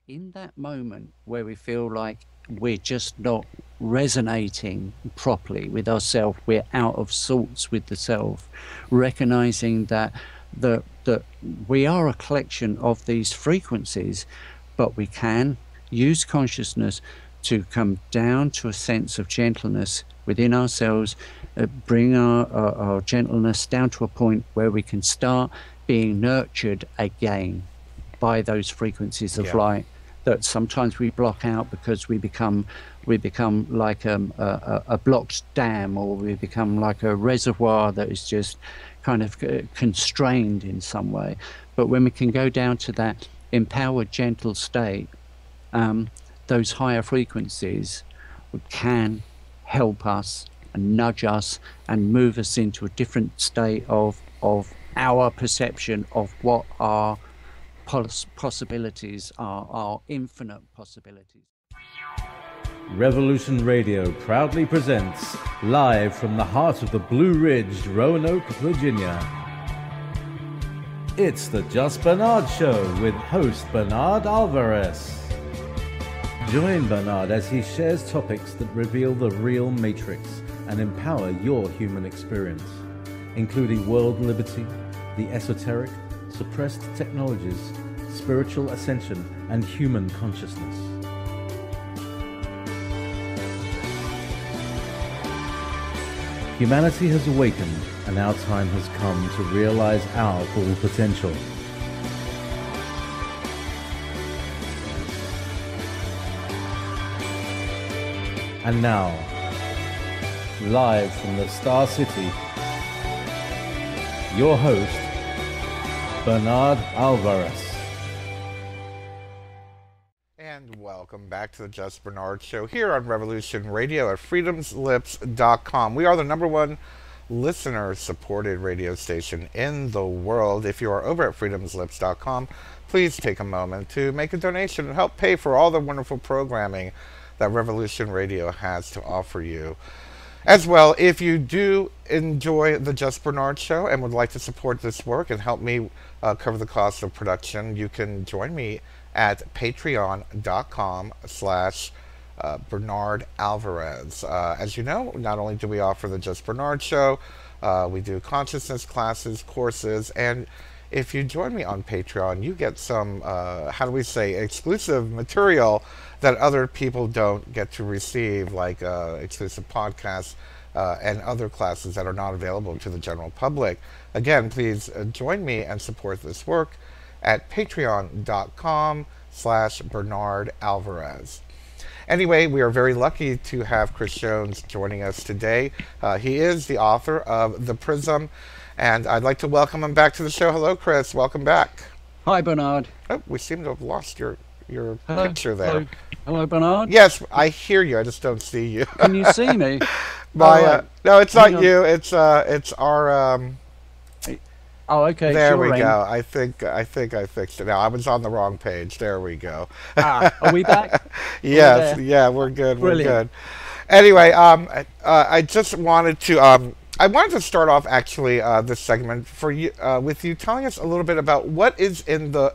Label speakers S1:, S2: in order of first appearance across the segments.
S1: In that moment where we feel like we're just not resonating properly with ourselves, we're out of sorts with the self, recognizing that that we are a collection of these frequencies, but we can use consciousness to come down to a sense of gentleness within ourselves, bring our gentleness down to a point where we can start being nurtured again by those frequencies of
S2: Yeah.
S1: light that sometimes we block out because we become like a blocked dam, or we become like a reservoir that is just kind of constrained in some way. But when we can go down to that empowered, gentle state, um, those higher frequencies can help us and nudge us and move us into a different state of our perception of what our possibilities are, our infinite possibilities.
S3: Revolution Radio proudly presents, live from the heart of the Blue Ridge, Roanoke, Virginia. It's the Just Bernard Show with host Bernard Alvarez. Join Bernard as he shares topics that reveal the real matrix and empower your human experience, including world liberty, the esoteric, suppressed technologies, spiritual ascension, and human consciousness. Humanity has awakened, and our time has come to realize our full potential. And now, live from the Star City, your host, Bernard Alvarez.
S2: And welcome back to the Just Bernard Show here on Revolution Radio at freedomslips.com. We are the #1 listener-supported radio station in the world. If you are over at freedomslips.com, please take a moment to make a donation and help pay for all the wonderful programming that Revolution Radio has to offer you. As well, if you do enjoy the Just Bernard Show and would like to support this work and help me cover the cost of production, you can join me at patreon.com/Bernard Alvarez. As you know, not only do we offer the Just Bernard Show, we do consciousness classes, courses, and if you join me on Patreon, you get some, how do we say, exclusive material that other people don't get to receive, like exclusive podcasts and other classes that are not available to the general public. Again, please join me and support this work at patreon.com/Bernard Alvarez. Anyway, we are very lucky to have Chris Jones joining us today. He is the author of The Prism, and I'd like to welcome him back to the show. Hello, Chris. Welcome back.
S1: Hi, Bernard.
S2: Oh, we seem to have lost your
S1: Hello.
S2: picture there.
S1: Hello, Bernard.
S2: Yes, I hear you. I just don't see you.
S1: Can you see me?
S2: No, it's
S1: Hang
S2: not
S1: on.
S2: you. It's our.
S1: Oh, okay.
S2: There
S1: it's
S2: we
S1: your end.
S2: go. I think I fixed it. Now I was on the wrong page. There we go.
S1: Are we back?
S2: Yes,
S1: there?
S2: yeah, we're good.
S1: Brilliant.
S2: We're good. Anyway, I just wanted to I wanted to start off actually this segment for you with you telling us a little bit about what is in the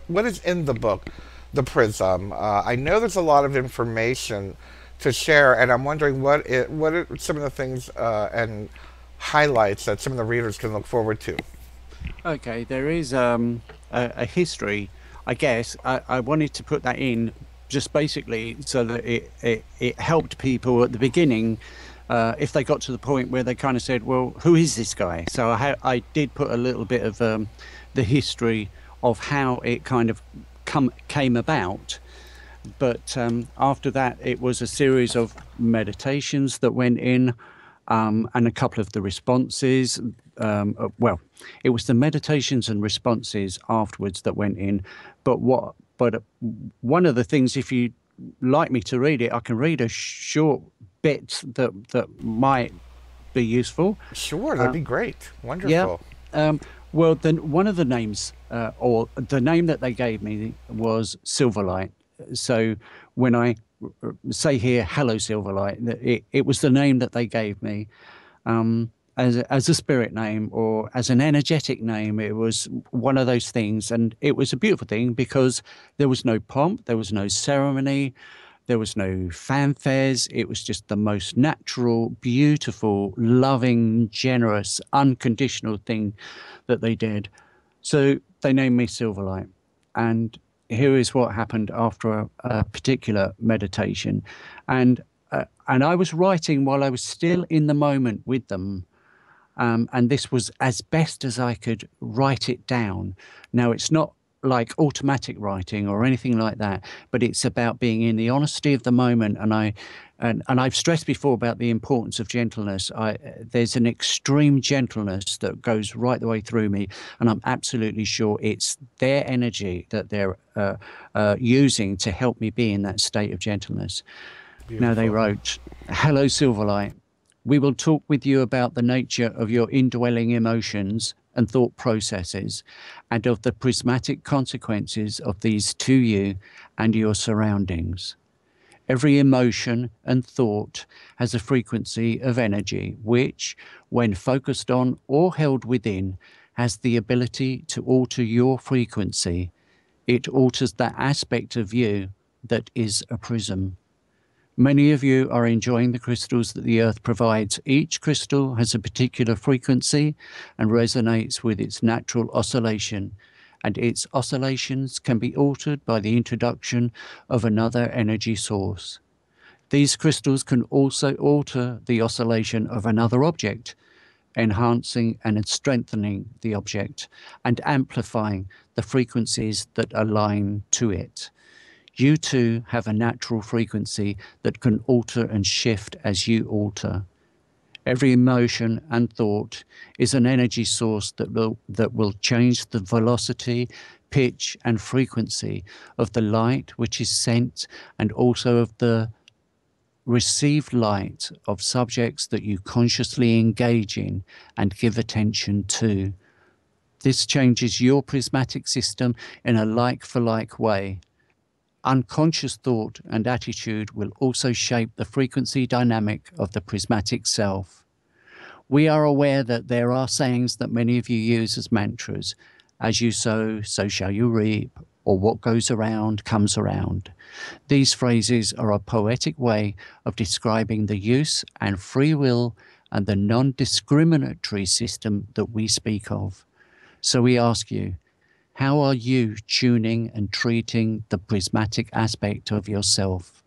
S2: book, The Prism. I know there's a lot of information to share, and I'm wondering what are some of the things and highlights that some of the readers can look forward to.
S1: Okay, there is a history. I guess I wanted to put that in just basically so that it helped people at the beginning if they got to the point where they kind of said, well, who is this guy? So I did put a little bit of the history of how it kind of came about. But after that, it was a series of meditations that went in, and a couple of the responses. Well, it was the meditations and responses afterwards that went in. But one of the things, if you'd like me to read it, I can read a short bit that might be useful.
S2: Sure, that'd be great. Wonderful.
S1: Yeah. Well, then one of the names, or the name that they gave me, was Silverlight. So when I say here, hello, Silverlight, it was the name that they gave me. And as a spirit name or as an energetic name. It was one of those things, and it was a beautiful thing because there was no pomp, there was no ceremony, there was no fanfares. It was just the most natural, beautiful, loving, generous, unconditional thing that they did. So they named me Silverlight. And here is what happened after a particular meditation. And I was writing while I was still in the moment with them. And this was as best as I could write it down. Now, it's not like automatic writing or anything like that, but it's about being in the honesty of the moment. And I've stressed before about the importance of gentleness. There's an extreme gentleness that goes right the way through me, and I'm absolutely sure it's their energy that they're using to help me be in that state of gentleness. Beautiful. Now they wrote, "Hello, Silverlight. We will talk with you about the nature of your indwelling emotions and thought processes, and of the prismatic consequences of these to you and your surroundings. Every emotion and thought has a frequency of energy which, when focused on or held within, has the ability to alter your frequency. It alters that aspect of you that is a prism. Many of you are enjoying the crystals that the earth provides. Each crystal has a particular frequency and resonates with its natural oscillation, and its oscillations can be altered by the introduction of another energy source. These crystals can also alter the oscillation of another object, enhancing and strengthening the object and amplifying the frequencies that align to it. You too have a natural frequency that can alter and shift as you alter. Every emotion and thought is an energy source that will change the velocity, pitch, and frequency of the light which is sent, and also of the received light of subjects that you consciously engage in and give attention to. This changes your prismatic system in a like-for-like way. Unconscious thought and attitude will also shape the frequency dynamic of the prismatic self. We are aware that there are sayings that many of you use as mantras, as you sow, so shall you reap, or what goes around comes around. These phrases are a poetic way of describing the use and free will and the non-discriminatory system that we speak of. So we ask you, how are you tuning and treating the prismatic aspect of yourself?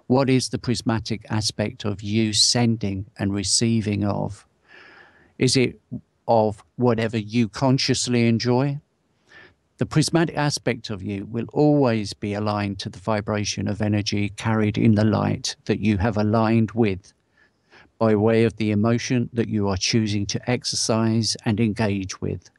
S1: What is the prismatic aspect of you sending and receiving of? Is it of whatever you consciously enjoy? The prismatic aspect of you will always be aligned to the vibration of energy carried in the light that you have aligned with, by way of the emotion that you are choosing to exercise and engage with.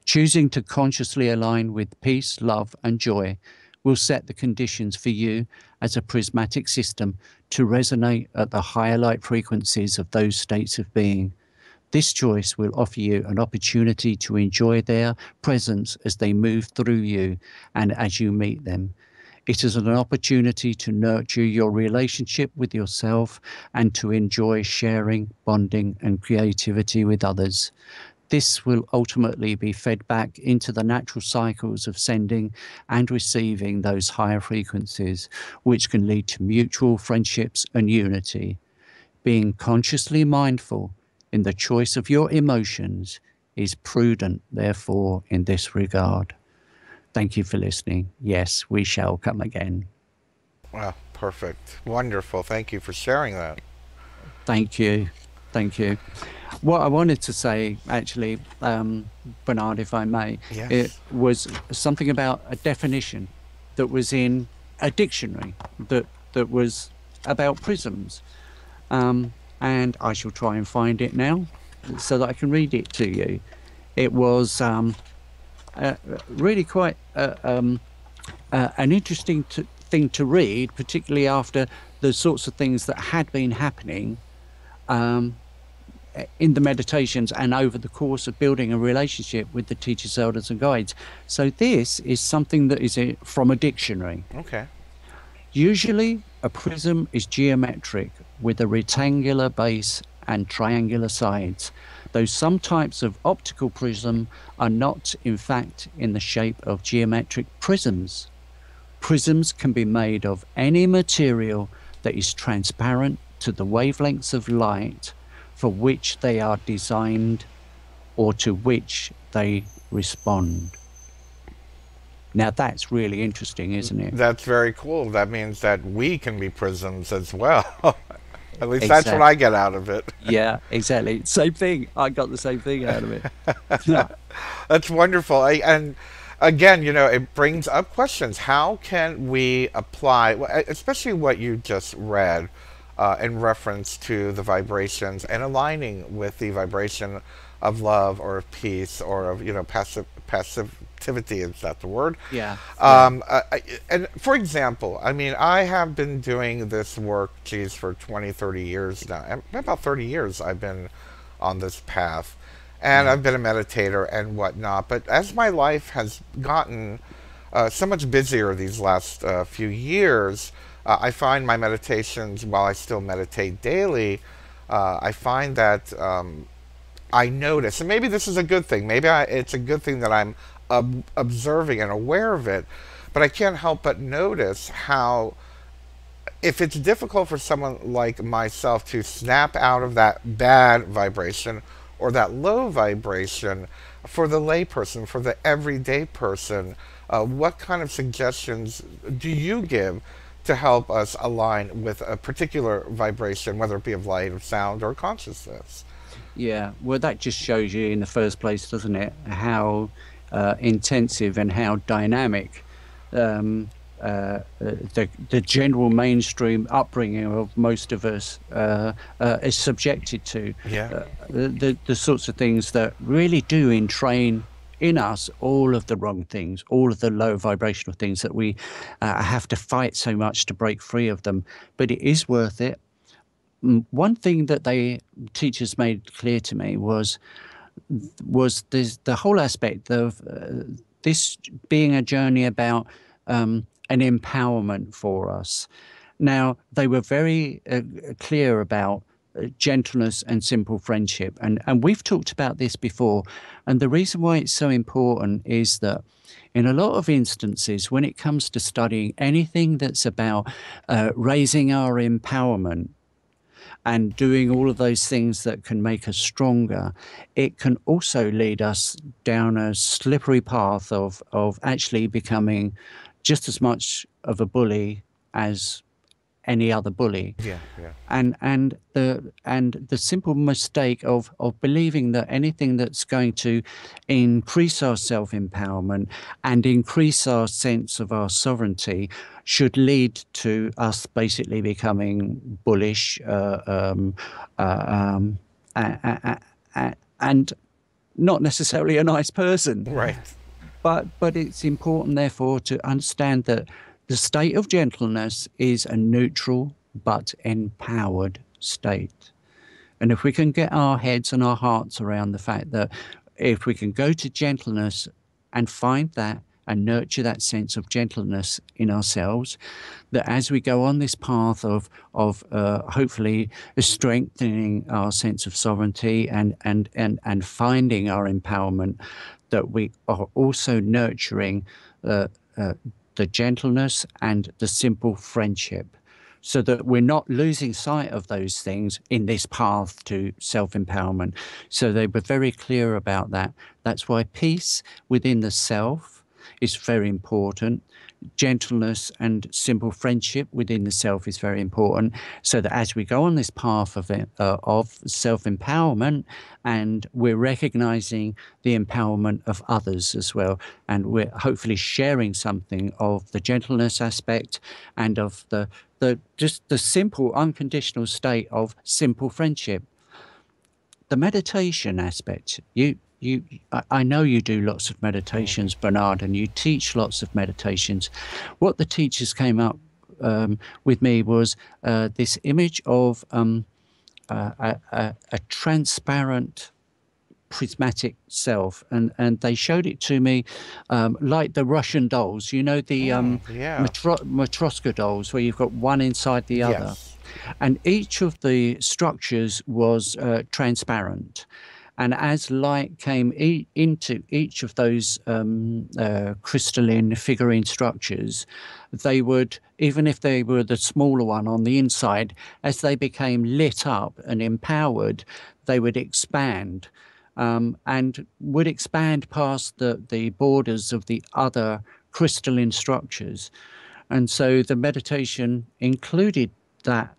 S1: Choosing to consciously align with peace, love, and joy will set the conditions for you as a prismatic system to resonate at the higher light frequencies of those states of being. This choice will offer you an opportunity to enjoy their presence as they move through you and as you meet them. It is an opportunity to nurture your relationship with yourself and to enjoy sharing, bonding, and creativity with others. This will ultimately be fed back into the natural cycles of sending and receiving those higher frequencies, which can lead to mutual friendships and unity. Being consciously mindful in the choice of your emotions is prudent, therefore, in this regard. Thank you for listening. Yes, we shall come again.
S2: Wow, perfect. Wonderful. Thank you for sharing that.
S1: Thank you. Thank you. What I wanted to say, actually, Bernard, if I may,
S2: yes,
S1: it was something about a definition that was in a dictionary that was about prisms. And I shall try and find it now so that I can read it to you. It was really quite an interesting thing to read, particularly after the sorts of things that had been happening in the meditations and over the course of building a relationship with the teachers, elders, and guides. So this is something that is from a dictionary.
S2: Okay.
S1: Usually, a prism is geometric with a rectangular base and triangular sides. though some types of optical prism are not, in fact, in the shape of geometric prisms. Prisms can be made of any material that is transparent to the wavelengths of light for which they are designed or to which they respond. Now that's really interesting, isn't it?
S2: That's very cool. That means that we can be prisms as well. At least that's what
S1: Exactly.
S2: I get out of it.
S1: Yeah, exactly. Same thing. I got the same thing out of it.
S2: That's wonderful. And again, it brings up questions. How can we apply, especially what you just read, in reference to the vibrations and aligning with the vibration of love or of peace or of, passivity, is that the word?
S1: Yeah. Yeah.
S2: And for example, I mean, I have been doing this work, geez, for 20, 30 years now. About 30 years I've been on this path. And
S1: Yeah.
S2: I've been a meditator and whatnot. But as my life has gotten so much busier these last few years, I find my meditations, while I still meditate daily, I find that I notice, and maybe this is a good thing, maybe it's a good thing that I'm observing and aware of it, but I can't help but notice how, if it's difficult for someone like myself to snap out of that bad vibration or that low vibration, for the layperson, for the everyday person, what kind of suggestions do you give to help us align with a particular vibration, whether it be of light, of sound, or consciousness?
S1: Yeah. Well, that just shows you in the first place, doesn't it, how intensive and how dynamic the general mainstream upbringing of most of us is subjected to.
S2: Yeah.
S1: The sorts of things that really do entrain in us all of the wrong things, all of the low vibrational things that we have to fight so much to break free of them. But it is worth it. One thing that teachers made clear to me was this, the whole aspect of this being a journey about an empowerment for us. Now, they were very clear about gentleness and simple friendship. And we've talked about this before. And the reason why it's so important is that in a lot of instances, when it comes to studying anything that's about raising our empowerment, and doing all of those things that can make us stronger, it can also lead us down a slippery path of actually becoming just as much of a bully as any other bully.
S2: Yeah, yeah.
S1: And the simple mistake of believing that anything that's going to increase our self-empowerment and increase our sense of our sovereignty should lead to us basically becoming bullish and not necessarily a nice person.
S2: Right.
S1: But it's important, therefore, to understand that the state of gentleness is a neutral but empowered state. And if we can get our heads and our hearts around the fact that if we can go to gentleness and find that and nurture that sense of gentleness in ourselves, that as we go on this path of hopefully strengthening our sense of sovereignty and finding our empowerment, that we are also nurturing the gentleness and the simple friendship, so that we're not losing sight of those things in this path to self-empowerment. So they were very clear about that. That's why peace within the self is very important. Gentleness and simple friendship within the self is very important, so that as we go on this path of self-empowerment, and we're recognizing the empowerment of others as well, and we're hopefully sharing something of the gentleness aspect and of the just the simple unconditional state of simple friendship. The meditation aspect, I know you do lots of meditations, Bernard, and you teach lots of meditations. What the teachers came up with me was this image of a transparent prismatic self, and they showed it to me like the Russian dolls, the
S2: Yeah.
S1: Matryoshka dolls, where you've got one inside the other.
S2: Yes.
S1: And each of the structures was transparent. And as light came into each of those crystalline figurine structures, they would, even if they were the smaller one on the inside, as they became lit up and empowered, they would expand, and would expand past the borders of the other crystalline structures. And so the meditation included that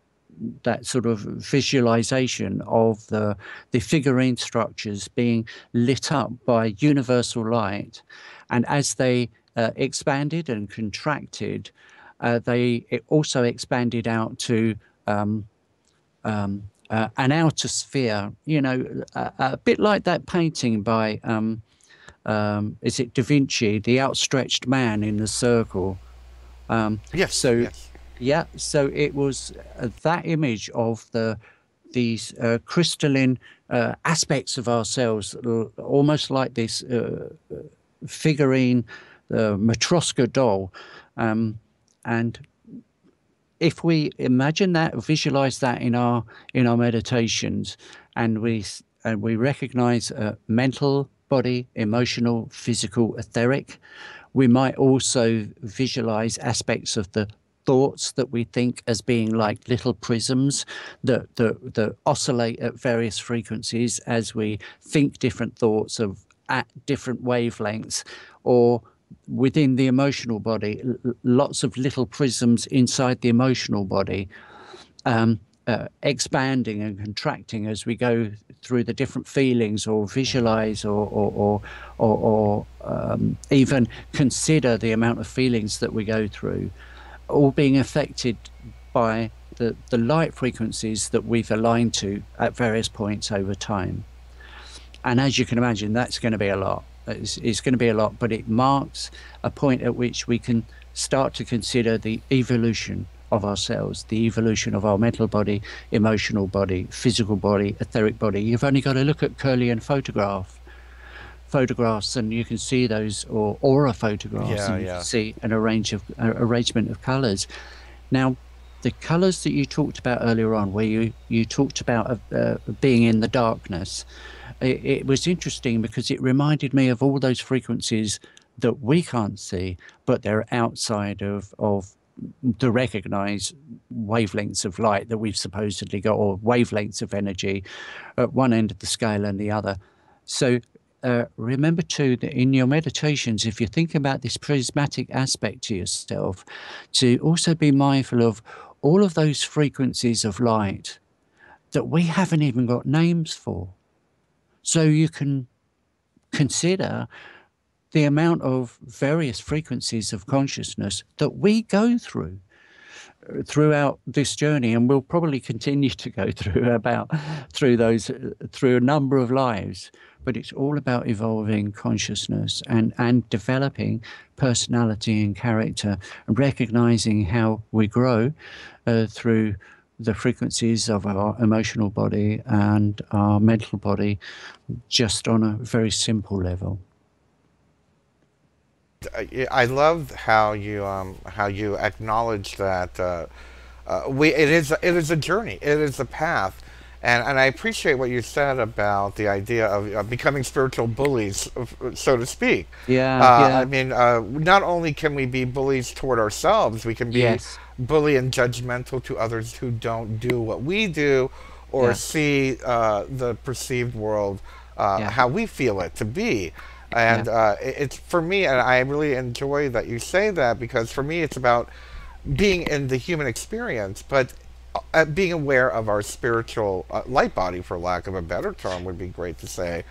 S1: sort of visualization of the figurine structures being lit up by universal light, and as they expanded and contracted, it also expanded out to an outer sphere. You know, a bit like that painting by is it Da Vinci, the outstretched man in the circle.
S2: Yes.
S1: So
S2: Yes.
S1: yeah, so it was that image of these crystalline aspects of ourselves, almost like this figurine, the Matryoshka doll. And if we imagine that, visualize that in our meditations, and we recognize mental, body, emotional, physical, etheric, we might also visualize aspects of the thoughts that we think as being like little prisms that oscillate at various frequencies as we think different thoughts at different wavelengths, or within the emotional body, lots of little prisms inside the emotional body, expanding and contracting as we go through the different feelings, or visualize, or even consider the amount of feelings that we go through, all being affected by the light frequencies that we've aligned to at various points over time. And as you can imagine, that's going to be a lot. It's going to be a lot, but it marks a point at which we can start to consider the evolution of ourselves, the evolution of our mental body, emotional body, physical body, etheric body. You've only got to look at Kirlian photographs, and you can see those, or aura photographs, and you can see an arrangement of colors. Now, the colors that you talked about earlier on, where you talked about being in the darkness, it was interesting because it reminded me of all those frequencies that we can't see, but they're outside of the recognized wavelengths of light that we've supposedly got, or wavelengths of energy at one end of the scale and the other. So remember too that in your meditations, if you think about this prismatic aspect to yourself, to also be mindful of all of those frequencies of light that we haven't even got names for. So you can consider the amount of various frequencies of consciousness that we go throughout this journey, and we'll probably continue to go through a number of lives. But it's all about evolving consciousness and developing personality and character, and recognizing how we grow through the frequencies of our emotional body and our mental body, just on a very simple level.
S2: I love how you acknowledge that it is a journey, it is a path, and I appreciate what you said about the idea of becoming spiritual bullies, so to speak. I mean, not only can we be bullies toward ourselves, we can be bully and judgmental to others who don't do what we do, or see the perceived world how we feel it to be. And it's, for me, and I really enjoy that you say that, because for me it's about being in the human experience, but being aware of our spiritual light body, for lack of a better term would be great to say,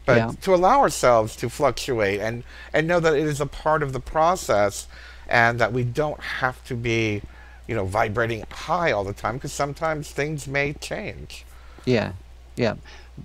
S2: but to allow ourselves to fluctuate and know that it is a part of the process, and that we don't have to be, you know, vibrating high all the time, because sometimes things may change.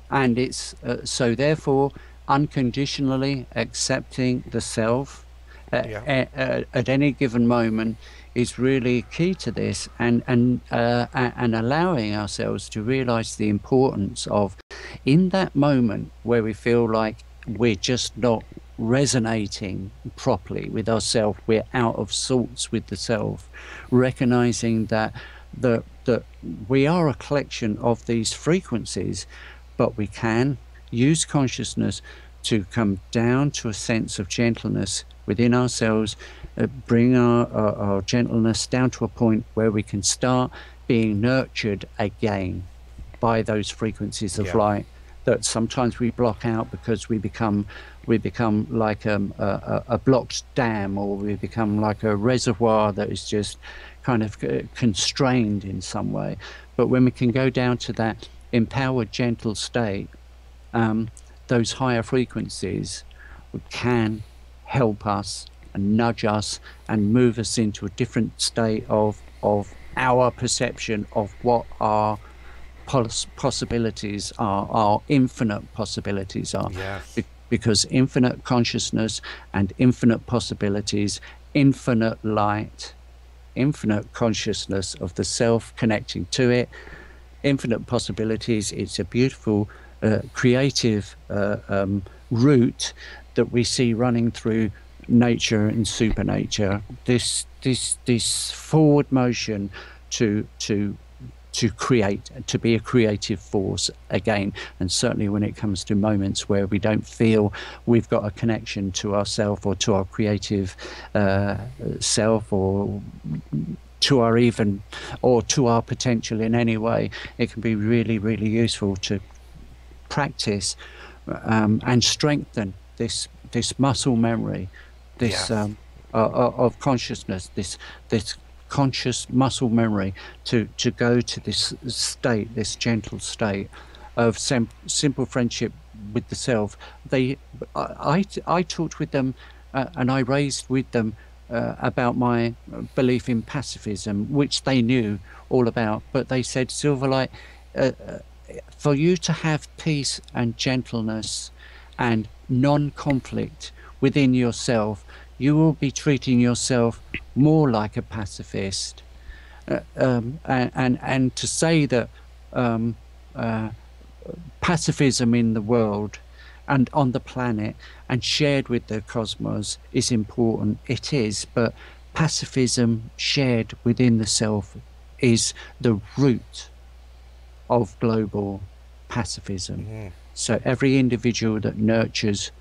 S1: And it's so therefore unconditionally accepting the self at any given moment is really key to this, and allowing ourselves to realize the importance of, in that moment where we feel like we're just not resonating properly with ourselves, we're out of sorts with the self, recognizing that we are a collection of these frequencies, but we can use consciousness to come down to a sense of gentleness within ourselves, bring our gentleness down to a point where we can start being nurtured again by those frequencies of light that sometimes we block out because we become like a blocked dam, or we become like a reservoir that is just kind of constrained in some way. But when we can go down to that empowered, gentle state, those higher frequencies can help us and nudge us and move us into a different state of our perception of what our possibilities are, our infinite possibilities are.
S2: Yes.
S1: Because infinite consciousness and infinite possibilities, infinite light, infinite consciousness of the self connecting to it, infinite possibilities. It's a beautiful creative route that we see running through nature and supernature. This forward motion to create, to be a creative force again. And certainly when it comes to moments where we don't feel we've got a connection to ourself or to our creative self, or to our to our potential in any way, it can be really, really useful to practice and strengthen this muscle memory, of consciousness, this conscious muscle memory to go to this state, this gentle state of simple friendship with the self. I talked with them and I raised with them about my belief in pacifism, which they knew all about, but they said, Silverlight, for you to have peace and gentleness and non-conflict within yourself, you will be treating yourself more like a pacifist. And to say that pacifism in the world and on the planet and shared with the cosmos is important, it is, but pacifism shared within the self is the root of global pacifism. Mm-hmm. So every individual that nurtures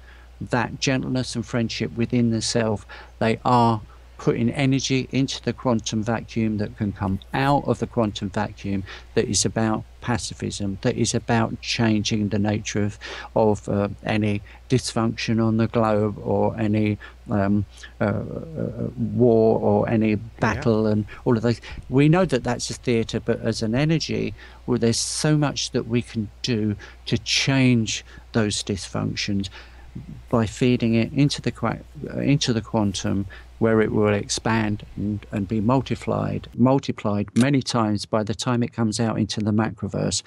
S1: that gentleness and friendship within the self, they are putting energy into the quantum vacuum that can come out of the quantum vacuum, that is about pacifism, that is about changing the nature of any dysfunction on the globe, or any war, or any battle, and all of those. We know that that's a theatre, but as an energy, well, there's so much that we can do to change those dysfunctions by feeding it into the quantum, where it will expand and be multiplied many times by the time it comes out into the macroverse.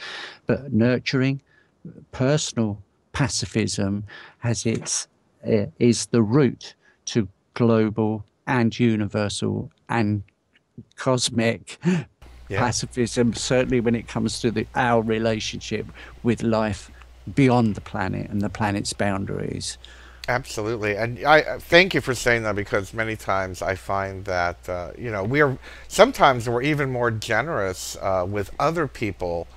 S1: But nurturing personal pacifism is the route to global and universal and cosmic pacifism, certainly when it comes to our relationship with life beyond the planet and the planet's boundaries.
S2: Absolutely. And I thank you for saying that, because many times I find that, sometimes we're even more generous with other people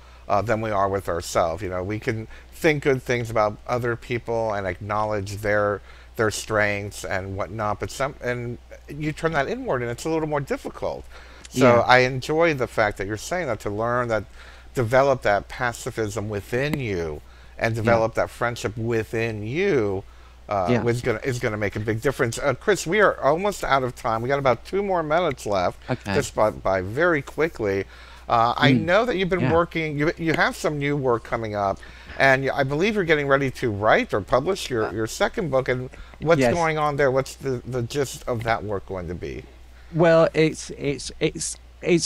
S2: than we are with ourselves. We can think good things about other people and acknowledge their strengths and whatnot, and you turn that inward and it's a little more difficult. So I enjoy the fact that you're saying that, to learn that, develop that pacifism within you and develop that friendship within you. Is going to make a big difference. Chris, we are almost out of time. We got about 2 more minutes left.
S1: Okay.
S2: Just by very quickly. I know that you've been working. You have some new work coming up, and I believe you're getting ready to write or publish your second book. And what's going on there? What's the gist of that work going to be?
S1: Well, it's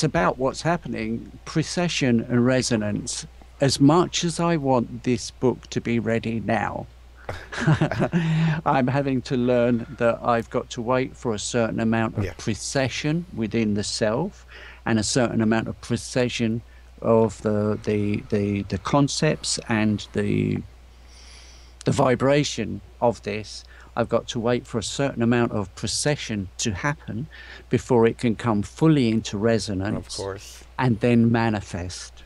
S1: about what's happening, precession and resonance. As much as I want this book to be ready now, I'm having to learn that I've got to wait for a certain amount of precession within the self, and a certain amount of precession of the concepts and the vibration of this. I've got to wait for a certain amount of precession to happen before it can come fully into resonance,
S2: of course,
S1: and then manifest.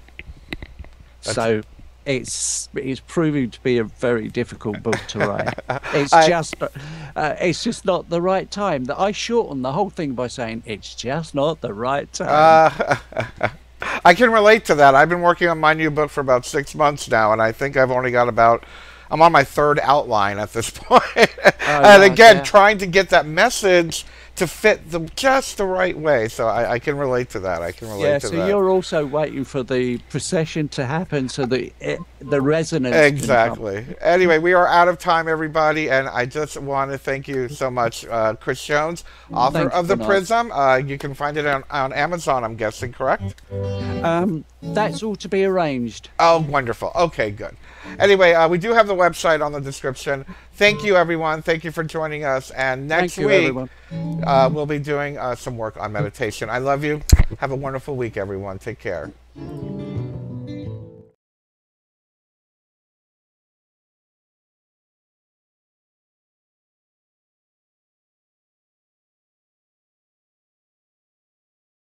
S1: So it's proving to be a very difficult book to write. It's just not the right time. That I shorten the whole thing by saying it's just not the right time.
S2: I can relate to that. I've been working on my new book for about 6 months now, and I think I've only got I'm on my third outline at this point. And again, trying to get that message to fit just the right way. So I can relate to that. I can relate to that.
S1: So you're also waiting for the procession to happen so the resonance.
S2: Exactly. Anyway, we are out of time, everybody, and I just want to thank you so much, Chris Jones, author of The Prism. You can find it on Amazon, I'm guessing, correct?
S1: That's all to be arranged.
S2: Oh, wonderful. Okay, good. Anyway, we do have the website on the description. Thank you, everyone. Thank you for joining us. And next week, we'll be doing some work on meditation. I love you. Have a wonderful week, everyone. Take care.